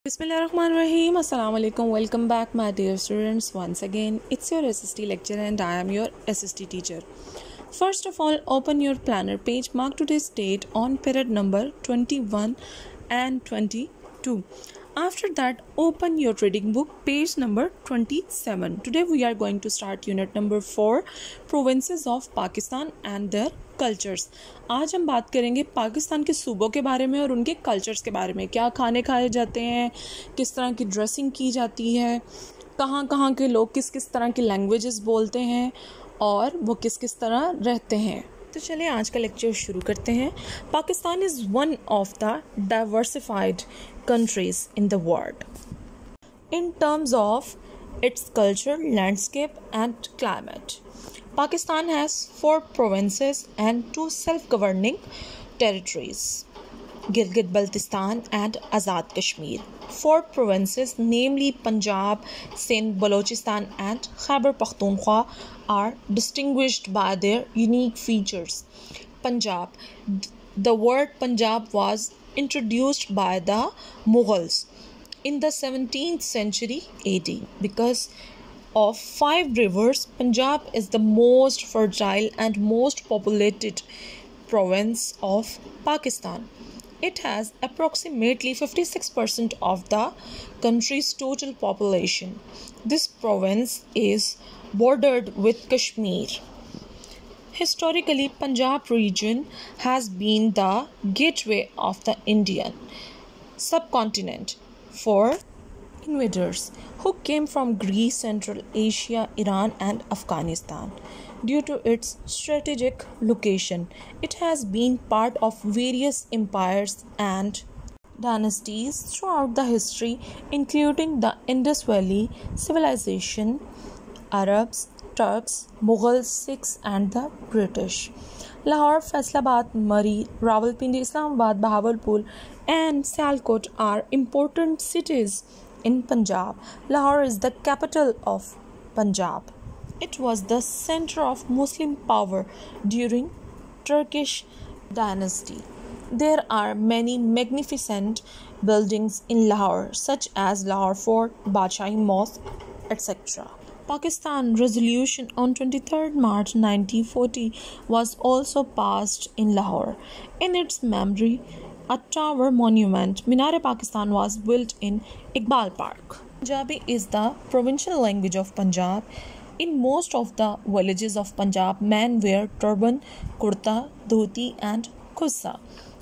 Bismillahirrahmanirrahim. Assalamu alaikum. Welcome back, my dear students. Once again, it's your SST lecturer and I am your SST teacher. First of all, open your planner page. Mark today's date on period number 21 and 22. After that, open your reading book, page number 27. Today we are going to start unit number 4, Provinces of Pakistan and their cultures. आज हम बात करेंगे पाकिस्तान के सूबों के बारे में और उनके कल्चर्स के बारे में. क्या खाने खाए जाते हैं, किस तरह की ड्रेसिंग की जाती है, कहाँ के लोग किस किस तरह की लैंग्वेजेस बोलते हैं और वो किस किस तरह रहते हैं. तो चलिए आज का लेक्चर शुरू करते हैं. Pakistan is one of the diversified countries in the world in terms of its culture, landscape and climate. Pakistan has 4 provinces and 2 self-governing territories, Gilgit-Baltistan and Azad Kashmir. 4 provinces, namely Punjab, Sindh, Balochistan and Khyber Pakhtunkhwa, are distinguished by their unique features. Punjab. The word Punjab was introduced by the Mughals in the 17th century AD. Because of 5 rivers, Punjab is the most fertile and most populated province of Pakistan. It has approximately 56% of the country's total population. This province is bordered with Kashmir. Historically, Punjab region has been the gateway of the Indian subcontinent for invaders who came from Greece, Central Asia, Iran and Afghanistan. Due to its strategic location, it has been part of various empires and dynasties throughout the history, including the Indus Valley civilization, Arabs, Turks, Mughals, Sikhs and the British. Lahore, Faisalabad, Murree, Rawalpindi, Islamabad, Bahawalpur and Sialkot are important cities in Punjab. Lahore is the capital of Punjab. It was the center of Muslim power during Turkish dynasty. There are many magnificent buildings in Lahore, such as Lahore Fort, Badshahi Mosque, etc. Pakistan resolution on 23rd March 1940 was also passed in Lahore. In its memory, a tower monument, Minar-e-Pakistan, was built in Iqbal Park. Punjabi is the provincial language of Punjab. In most of the villages of Punjab, men wear turban, kurta, dhoti and khussa.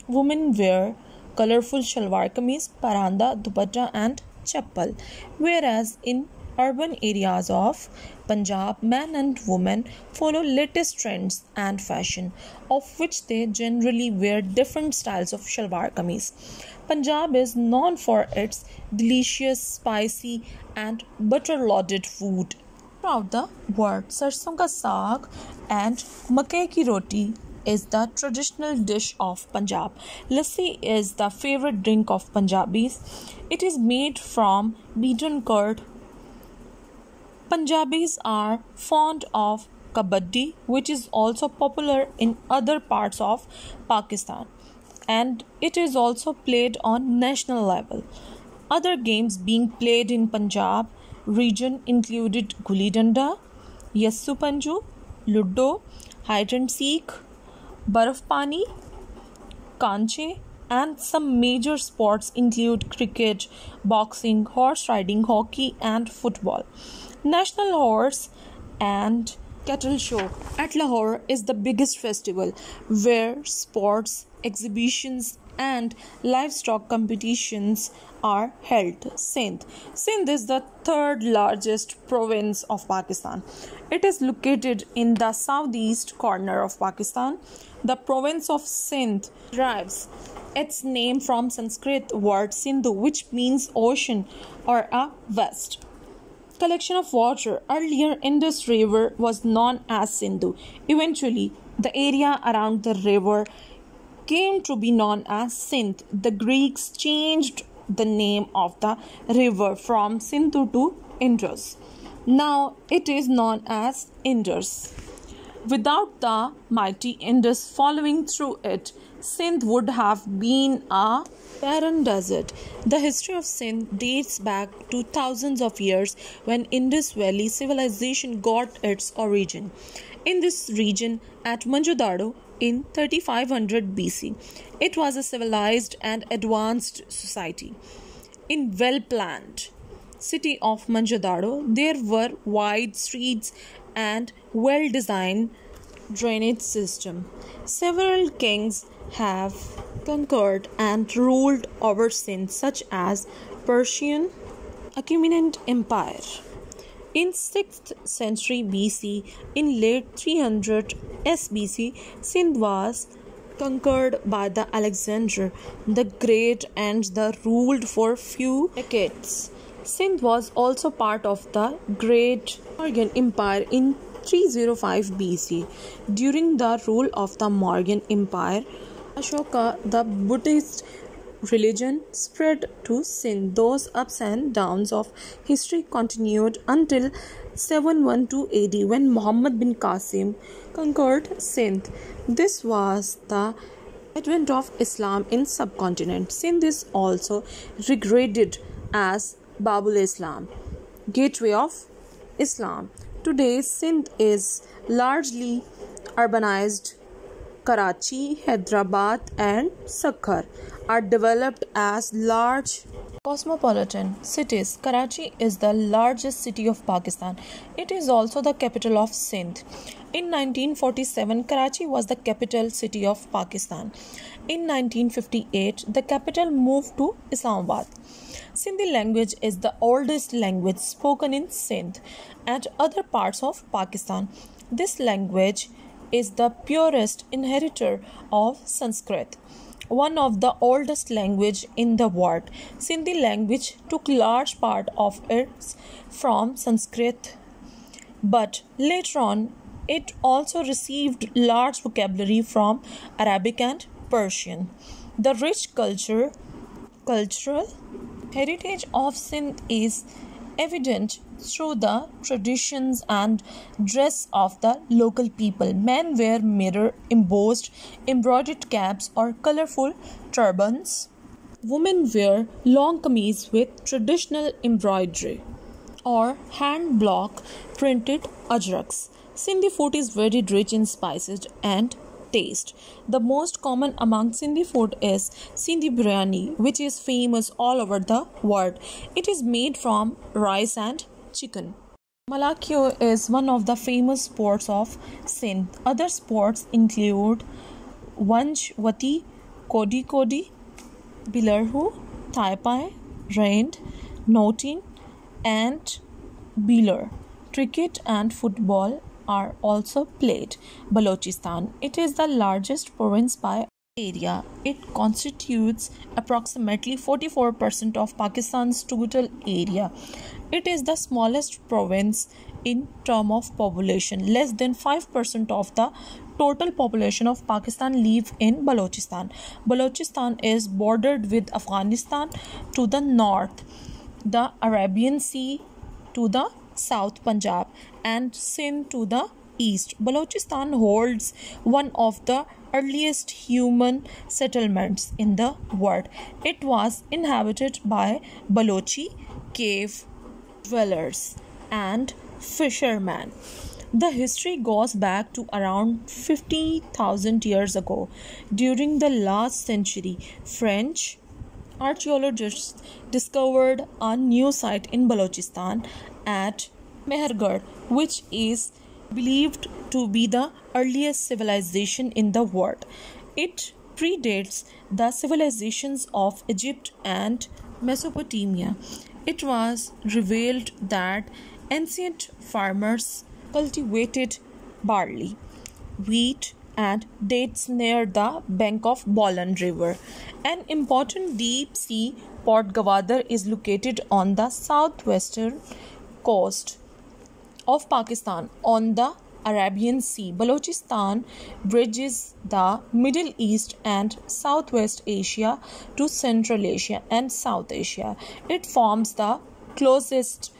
Women wear colorful shalwar kameez, paranda, dupatta and chappal. Whereas in urban areas of Punjab, men and women follow latest trends and fashion, of which they generally wear different styles of shalwar kameez. Punjab is known for its delicious, spicy and butter-loaded food. Throughout the world, sarson ka saag and makai ki roti is the traditional dish of Punjab. Lassi is the favorite drink of Punjabis. It is made from beaten curd. Punjabis are fond of kabaddi, which is also popular in other parts of Pakistan, and it is also played on national level. Other games being played in Punjab region included gulli danda, yassu panju, ludo, hide and seek, barf pani, kanche, and some major sports include cricket, boxing, horse riding, hockey and football. National Horse and Cattle Show at Lahore is the biggest festival where sports, exhibitions and livestock competitions are held. Sindh is the 3rd largest province of Pakistan. It is located in the southeast corner of Pakistan. The province of Sindh derives its name from Sanskrit word Sindhu, which means ocean or a vast collection of water. Earlier, Indus River was known as Sindhu. Eventually, the area around the river came to be known as Sindh. The Greeks changed the name of the river from Sindhu to Indus. Now it is known as Indus. Without the mighty Indus following through it, Sindh would have been a barren desert. The history of Sindh dates back to thousands of years when Indus Valley civilization got its origin. In this region at Mohenjo-daro in 3500 BC, it was a civilized and advanced society. In well-planned city of Mohenjo-daro, there were wide streets and well-designed drainage system. Several kings have conquered and ruled over Sindh, such as Persian Achaemenid Empire. In 6th century BC, in late 300 SBC, Sindh was conquered by the Alexander the Great and the ruled for few decades. Sindh was also part of the Great Mauryan Empire in 305 BC. During the rule of the Mauryan Empire, Ashoka, the Buddhist religion, spread to Sindh. Those ups and downs of history continued until 712 AD when Muhammad bin Qasim conquered Sindh. This was the advent of Islam in subcontinent. Sindh is also regarded as Babul Islam, gateway of Islam. Today, Sindh is largely urbanized. Karachi, Hyderabad, and Sakkar are developed as large cosmopolitan cities. Karachi is the largest city of Pakistan. It is also the capital of Sindh. In 1947, Karachi was the capital city of Pakistan. In 1958, the capital moved to Islamabad. Sindhi language is the oldest language spoken in Sindh and other parts of Pakistan. This language is the purest inheritor of Sanskrit, one of the oldest language in the world. Sindhi language took large part of it from Sanskrit, but later on it also received large vocabulary from Arabic and Persian. The rich cultural heritage of Sindh is evident through the traditions and dress of the local people. Men wear mirror embossed embroidered caps or colorful turbans. Women wear long kameez with traditional embroidery or hand block printed ajraks. Sindhi food is very rich in spices and taste. The most common among Sindhi food is Sindhi biryani, which is famous all over the world. It is made from rice and chicken. Malakyo is one of the famous sports of Sindh. Other sports include Vanjwati, Kodi Kodi, Bilarhu, Taipai, Rand, Notin, and Bilar. Cricket and football are also played. Balochistan. It is the largest province by area. It constitutes approximately 44% of Pakistan's total area. It is the smallest province in terms of population. Less than 5% of the total population of Pakistan live in Balochistan. Balochistan is bordered with Afghanistan to the north, the Arabian Sea to the south, Punjab, and Sindh to the east. Balochistan holds one of the earliest human settlements in the world. It was inhabited by Balochi cave dwellers and fishermen. The history goes back to around 50,000 years ago. During the last century, French archaeologists discovered a new site in Balochistan at Mehergarh, which is believed to be the earliest civilization in the world. It predates the civilizations of Egypt and Mesopotamia. It was revealed that ancient farmers cultivated barley, wheat, and dates near the bank of Bolan River. An important deep sea port Gwadar is located on the southwestern coast of Pakistan on the Arabian Sea. Balochistan bridges the Middle East and Southwest Asia to Central Asia and South Asia. It forms the closest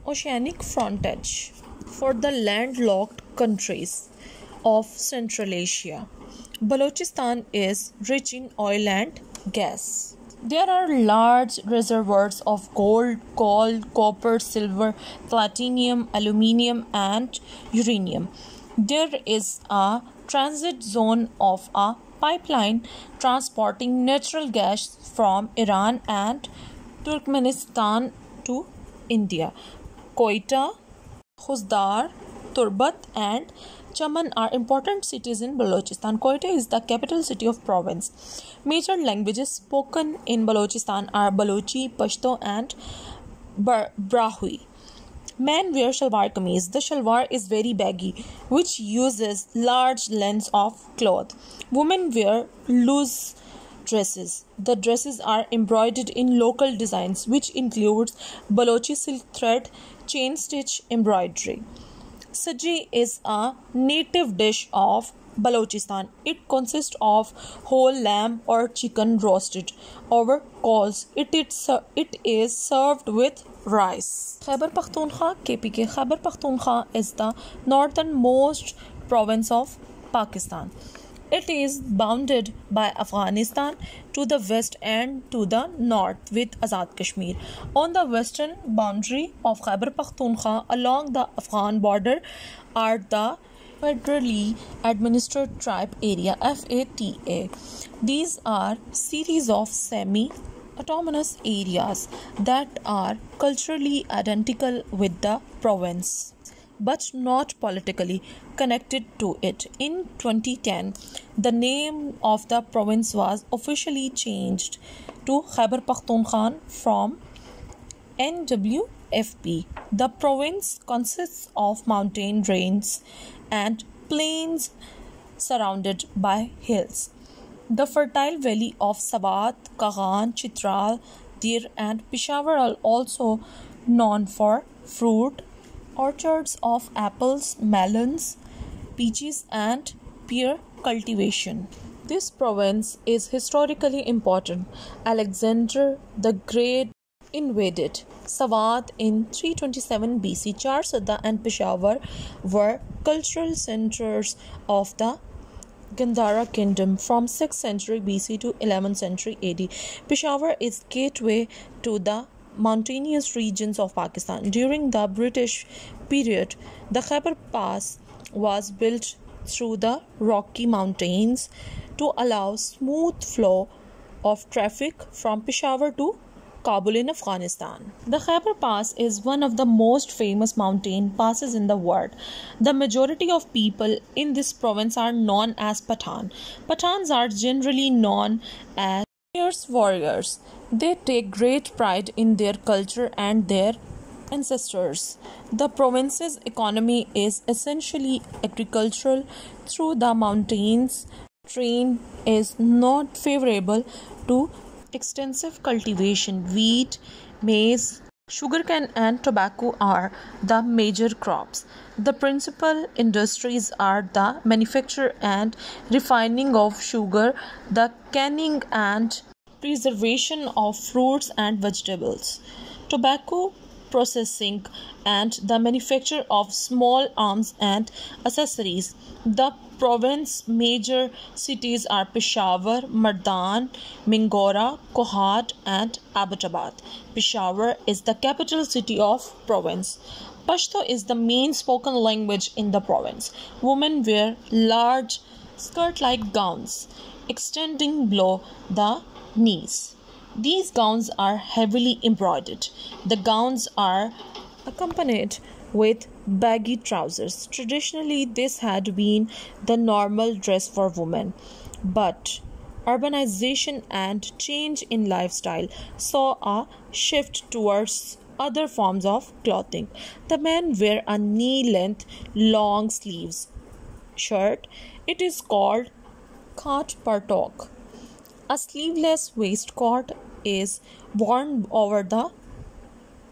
oceanic frontage for the landlocked countries of Central Asia. Balochistan is rich in oil and gas. There are large reservoirs of gold, coal, copper, silver, platinum, aluminium, and uranium. There is a transit zone of a pipeline transporting natural gas from Iran and Turkmenistan to India. Quetta, Khuzdar, Turbat, and Chaman are important cities in Balochistan. Quetta is the capital city of province. Major languages spoken in Balochistan are Balochi, Pashto, and Brahui. Men wear shalwar kameez. The shalwar is very baggy, which uses large lengths of cloth. Women wear loose dresses. The dresses are embroidered in local designs, which includes Balochi silk thread, chain stitch embroidery. Saji is a native dish of Balochistan. It consists of whole lamb or chicken roasted over coals. It is served with rice. Khyber Pakhtunkhwa, KPK. Khyber Pakhtunkhwa is the northernmost province of Pakistan. It is bounded by Afghanistan to the west and to the north with Azad Kashmir. On the western boundary of Khyber Pakhtunkhwa along the Afghan border are the federally administered tribe area FATA. These are series of semi-autonomous areas that are culturally identical with the province, but not politically connected to it. In 2010, the name of the province was officially changed to Khyber Pakhtunkhwa from NWFP. The province consists of mountain ranges and plains surrounded by hills. The fertile valley of Swat, Kaghan, Chitral, Dir, and Peshawar are also known for fruit orchards of apples, melons, peaches, and pear cultivation. This province is historically important. Alexander the Great invaded Swat in 327 BC. Charsada and Peshawar were cultural centers of the Gandhara kingdom from 6th century BC to 11th century AD. Peshawar is gateway to the mountainous regions of Pakistan. During the British period, the Khyber Pass was built through the Rocky Mountains to allow smooth flow of traffic from Peshawar to Kabul in Afghanistan. The Khyber Pass is one of the most famous mountain passes in the world. The majority of people in this province are known as Pathan. Pathans are generally known as fierce warriors. They take great pride in their culture and their ancestors. The province's economy is essentially agricultural through the mountains. Terrain is not favorable to extensive cultivation. Wheat, maize, sugarcane, and tobacco are the major crops. The principal industries are the manufacture and refining of sugar, the canning and preservation of fruits and vegetables, tobacco processing, and the manufacture of small arms and accessories. The province's major cities are Peshawar, Mardan, Mingora, Kohat, and Abbottabad. Peshawar is the capital city of province. Pashto is the main spoken language in the province. Women wear large skirt-like gowns extending below the knees. These gowns are heavily embroidered. The gowns are accompanied with baggy trousers. Traditionally, this had been the normal dress for women, but urbanization and change in lifestyle saw a shift towards other forms of clothing. The men wear a knee-length, long sleeves shirt. It is called khat partok. A sleeveless waistcoat is worn over the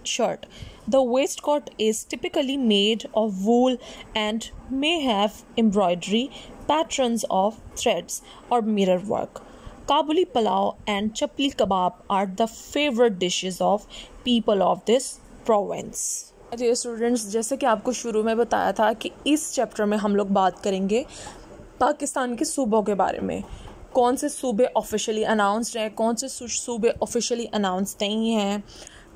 shirt. The waistcoat is typically made of wool and may have embroidery, patterns of threads, or mirror work. Kabuli pulao and chapli kebab are the favorite dishes of people of this province. Dear students, जैसे कि आपको शुरू में बताया था कि इस chapter में हम लोग बात करेंगे पाकिस्तान के सूबों के बारे में, कौन से सूबे ऑफिशियली अनाउंस्ड हैं, कौन से सूबे ऑफिशियली अनाउंस नहीं हैं,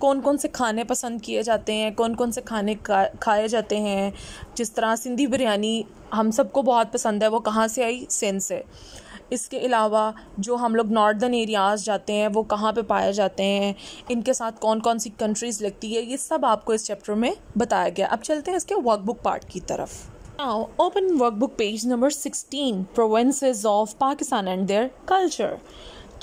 कौन कौन से खाने पसंद किए जाते हैं, कौन कौन से खाने खाए जाते हैं। जिस तरह सिंधी बिरयानी हम सबको बहुत पसंद है, वो कहाँ से आई? सिंध से। इसके अलावा जो हम लोग नॉर्दर्न एरियाज़ जाते हैं वो कहाँ पे पाए जाते हैं, इनके साथ कौन कौन सी कंट्रीज़ लगती है, ये सब आपको इस चैप्टर में बताया गया। अब चलते हैं इसके वर्कबुक पार्ट की तरफ। Now open workbook page number 16, Provinces of Pakistan and their culture.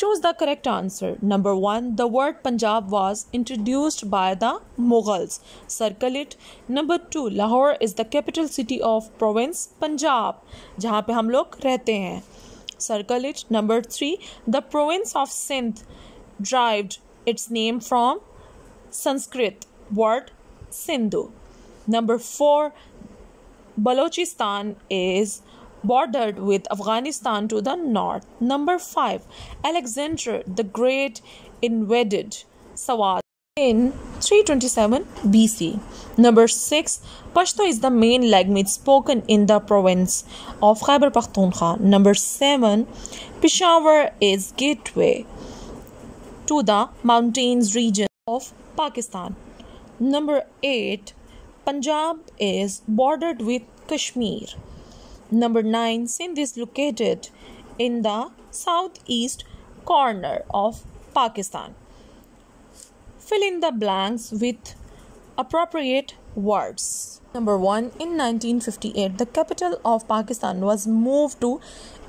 Choose the correct answer. Number 1, the word Punjab was introduced by the Mughals. Circle it. Number 2, Lahore is the capital city of province Punjab, जहाँ पे हम लोग रहते हैं. Circle it. Number 3, the province of Sindh derived its name from Sanskrit word Sindhu. Number 4, Balochistan is bordered with Afghanistan to the north. Number 5, Alexander the Great invaded Sawat in 327 BC. Number 6, Pashto is the main language spoken in the province of Khyber Pakhtunkhwa. Number 7, Peshawar is gateway to the mountains region of Pakistan. Number 8, Punjab is bordered with Kashmir. Number 9, Sindh is located in the southeast corner of Pakistan. Fill in the blanks with appropriate words. Number 1, in 1958, the capital of Pakistan was moved to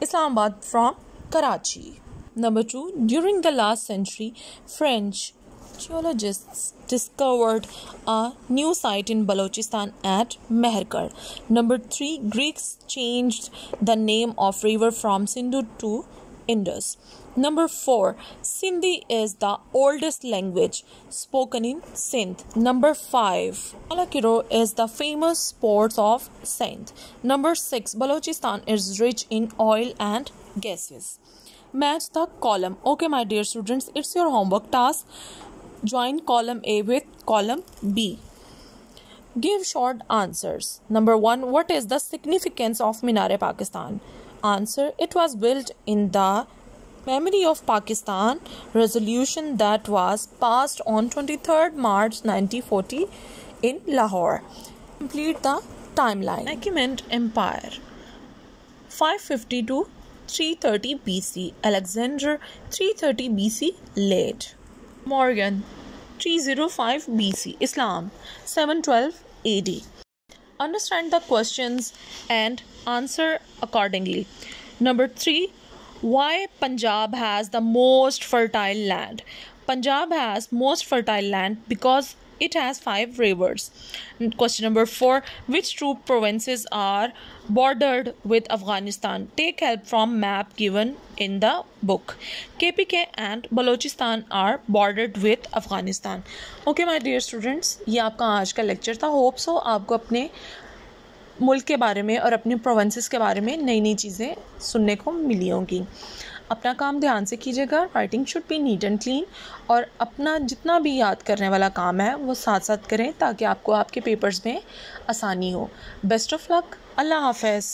Islamabad from Karachi. Number 2, during the last century, French geologists discovered a new site in Balochistan at Meherkar. Number 3, Greeks changed the name of river from Sindhu to Indus. Number 4, Sindhi is the oldest language spoken in Sindh. Number 5, Alakiro is the famous sports of Sindh. Number 6, Balochistan is rich in oil and gases. Match the column. Okay, my dear students, it's your homework task. Join column A with column B. Give short answers. Number 1, what is the significance of Minar-e-Pakistan? Answer, it was built in the memory of Pakistan resolution that was passed on 23rd March 1940 in Lahore. Complete the timeline. Achaemenid Empire 550 to 330 BC. Alexander 330 BC late. Morgan 305 BC. Islam 712 AD. Understand the questions and answer accordingly. Number 3, why Punjab has the most fertile land? Punjab has most fertile land because it has 5 rivers. Question number 4, which two provinces are bordered with Afghanistan? Take help from map given in the book. KPK and Balochistan are bordered with Afghanistan. Okay my dear students, ये आपका आज का lecture था. Hope so आपको अपने मुल्क के बारे में और अपने प्रोविंसेस के बारे में नई नई चीज़ें सुनने को मिली होंगी. अपना काम ध्यान से कीजिएगा. Writing should be neat and clean, और अपना जितना भी याद करने वाला काम है वो साथ साथ करें ताकि आपको आपके पेपर्स में आसानी हो. Best of luck. अल्लाह हाफ़िज़.